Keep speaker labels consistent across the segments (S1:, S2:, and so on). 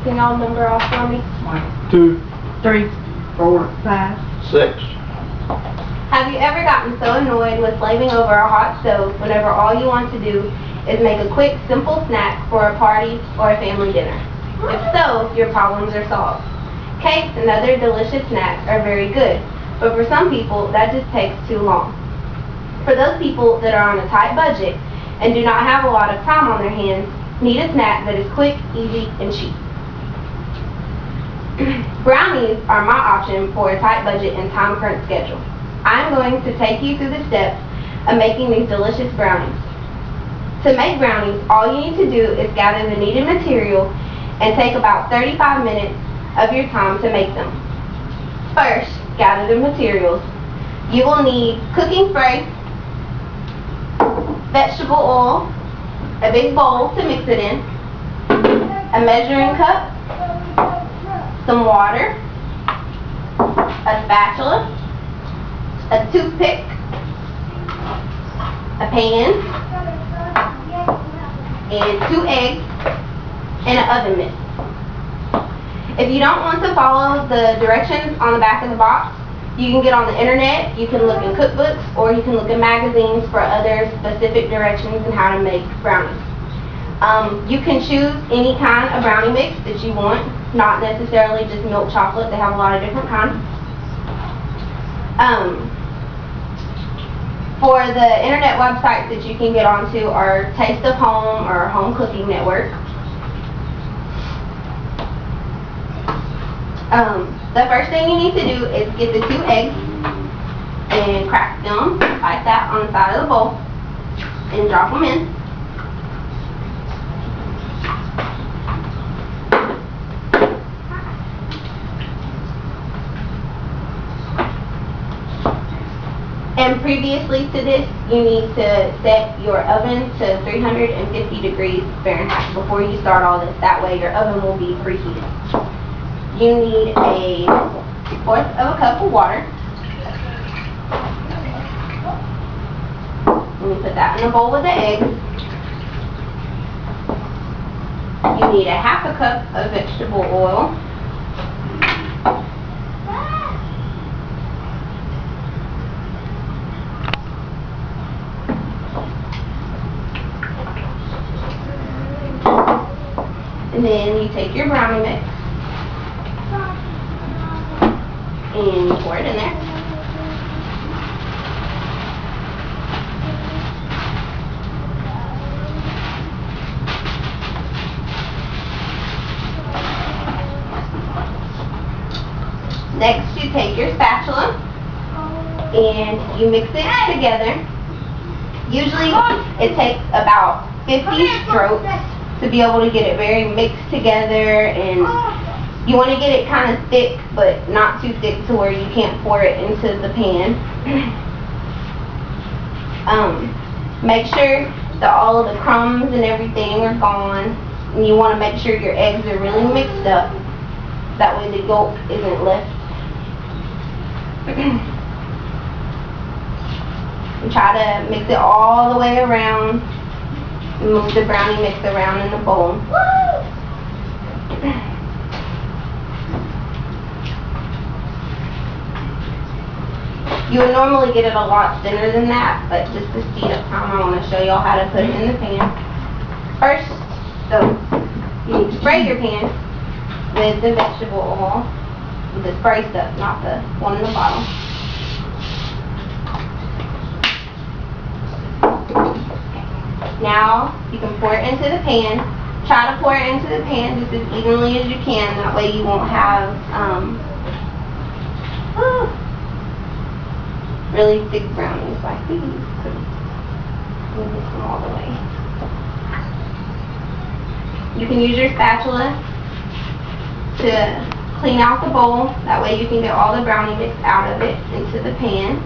S1: Can y'all number off for me?
S2: 2,
S3: 3, 4, 5.
S2: 6.
S1: Have you ever gotten so annoyed with slaving over a hot stove whenever all you want to do is make a quick, simple snack for a party or a family dinner? If so, your problems are solved. Cakes and other delicious snacks are very good, but for some people, that just takes too long. For those people that are on a tight budget and do not have a lot of time on their hands, need a snack that is quick, easy, and cheap. Brownies are my option for a tight budget and time crunch schedule. I'm going to take you through the steps of making these delicious brownies. To make brownies, all you need to do is gather the needed material and take about 35 minutes of your time to make them. First, gather the materials. You will need cooking spray, vegetable oil, a big bowl to mix it in, a measuring cup, some water, a spatula, a toothpick, a pan, and 2 eggs, and an oven mitt. If you don't want to follow the directions on the back of the box, you can get on the internet, you can look in cookbooks, or you can look in magazines for other specific directions on how to make brownies. You can choose any kind of brownie mix that you want, not necessarily just milk chocolate. They have a lot of different kinds. For the internet websites that you can get onto are Taste of Home or Home Cooking Network. The first thing you need to do is get the 2 eggs and crack them like that on the side of the bowl and drop them in. And previously to this, you need to set your oven to 350 degrees Fahrenheit before you start all this. That way your oven will be preheated. You need a 1/4 of a cup of water. Let me put that in a bowl with the eggs. You need a 1/2 cup of vegetable oil. And then you take your brownie mix and you pour it in there. Next, you take your spatula and you mix it together. Usually, it takes about 50 strokes to be able to get it very mixed together, and you want to get it kind of thick, but not too thick to where you can't pour it into the pan. Make sure that all of the crumbs and everything are gone, and you want to make sure your eggs are really mixed up. That way the yolk isn't left. And try to mix it all the way around. Move the brownie mix around in the bowl. You would normally get it a lot thinner than that, but just to speed up time, I want to show y'all how to put it in the pan. First, so you need to spray your pan with the vegetable oil, with the spray stuff, not the one in the bottle. Now, you can pour it into the pan. Try to pour it into the pan just as evenly as you can. That way you won't have really thick brownies like these. We'll mix them all the way. You can use your spatula to clean out the bowl. That way you can get all the brownie mix out of it into the pan.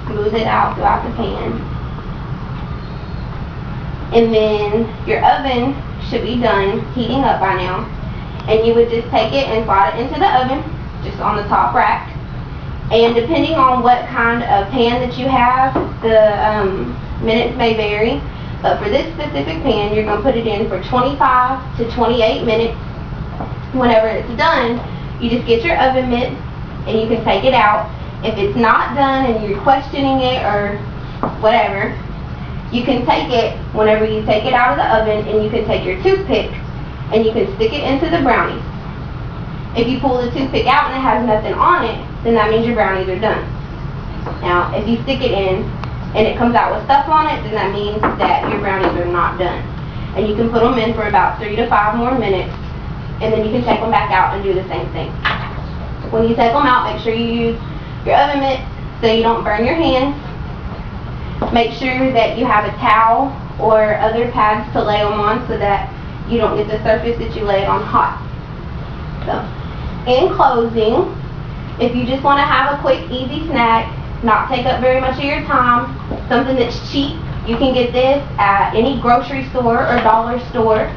S1: Smooth it out throughout the pan. And then your oven should be done heating up by now. and you would just take it and slide it into the oven, just on the top rack. And depending on what kind of pan that you have, the minutes may vary. But for this specific pan, you're going to put it in for 25 to 28 minutes. Whenever it's done, you just get your oven mitts and you can take it out. If it's not done and you're questioning it or whatever, you can take it, whenever you take it out of the oven, and you can take your toothpick and you can stick it into the brownies. If you pull the toothpick out and it has nothing on it, then that means your brownies are done. Now, if you stick it in and it comes out with stuff on it, then that means that your brownies are not done. And you can put them in for about 3 to 5 more minutes, and then you can take them back out and do the same thing. When you take them out, make sure you use your oven mitt so you don't burn your hands. Make sure that you have a towel or other pads to lay them on so that you don't get the surface that you lay it on hot. So, in closing, if you just want to have a quick, easy snack, not take up very much of your time, something that's cheap, you can get this at any grocery store or dollar store,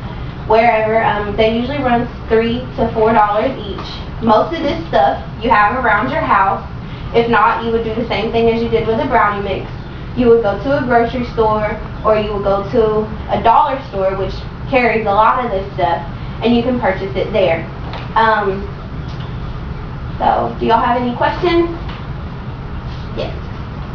S1: wherever. They usually run $3 to $4 each. Most of this stuff you have around your house. If not, you would do the same thing as you did with a brownie mix. You would go to a grocery store, or you would go to a dollar store, which carries a lot of this stuff, and you can purchase it there. So, do y'all have any questions? Yes.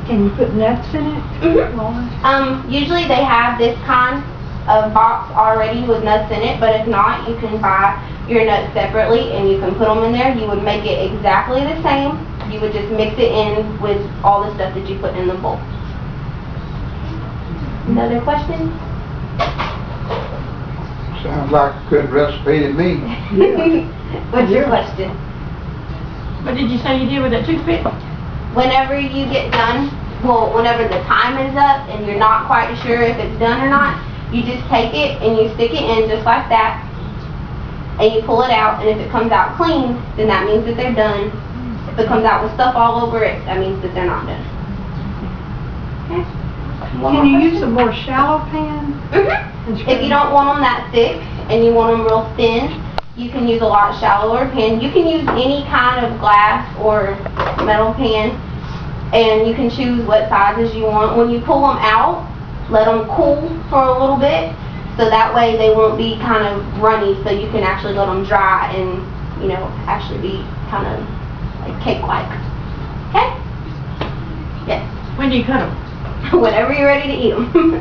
S3: Can you put nuts in it?
S1: Mm-hmm. Usually they have this kind of box already with nuts in it, but if not, you can buy your nuts separately and you can put them in there. You would make it exactly the same. You would just mix it in with all the stuff that you put in the bowl. Another question?
S2: Sounds like a good recipe to me.
S1: What's your question?
S4: What did you say you did with that toothpick?
S1: Whenever you get done, well, whenever the time is up and you're not quite sure if it's done or not, you just take it and you stick it in just like that, and you pull it out, and if it comes out clean, then that means that they're done. If it comes out with stuff all over it, that means that they're not done. Okay.
S3: Can you use a more shallow pan?
S1: Mm-hmm. If you don't want them that thick and you want them real thin, you can use a lot shallower pan. You can use any kind of glass or metal pan, and you can choose what sizes you want. When you pull them out, let them cool for a little bit, so that way they won't be kind of runny, so you can actually let them dry and, you know, actually be kind of like cake-like. Okay? Yes.
S4: When do you cut them?
S1: Whenever you're ready to eat them.